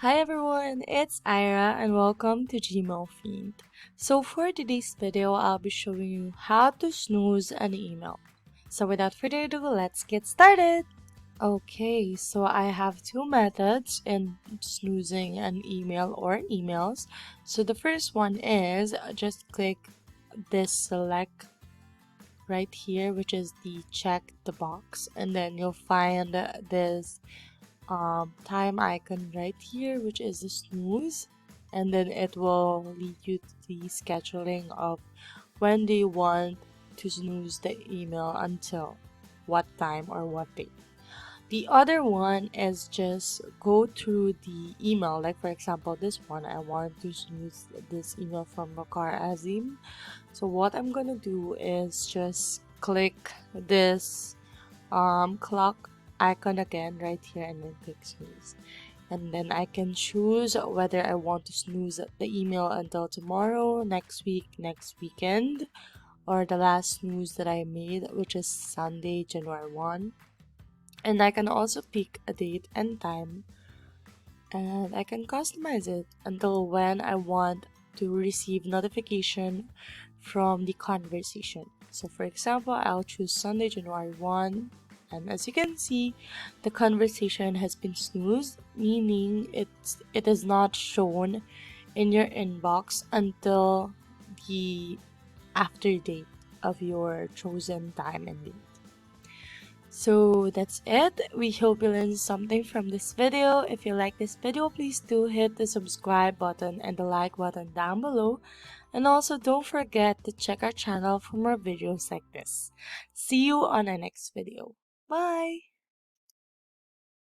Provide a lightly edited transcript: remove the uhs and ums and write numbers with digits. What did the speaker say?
Hi everyone, it's Ira and welcome to gmailfiend. So for today's video, I'll be showing you how to snooze an email. So without further ado, let's get started! Okay, so I have two methods in snoozing an email or emails. So the first one is just click this select right here, which is the check the box, and then you'll find this time icon right here, which is the snooze, and then it will lead you to the scheduling of when do you want to snooze the email until what time or what date. The other one is just go through the email, like for example this one, I want to snooze this email from Bakar Azim. So what I'm gonna do is just click this clock icon again right here and then click snooze, and then I can choose whether I want to snooze the email until tomorrow, next week, next weekend, or the last snooze that I made, which is Sunday, January 1. And I can also pick a date and time, and I can customize it until when I want to receive notification from the conversation. So for example, I'll choose Sunday, January 1, and as you can see, the conversation has been snoozed, meaning it is not shown in your inbox until the after date of your chosen time and date. So that's it. We hope you learned something from this video. If you like this video, please do hit the subscribe button and the like button down below. And also don't forget to check our channel for more videos like this. See you on our next video. Bye!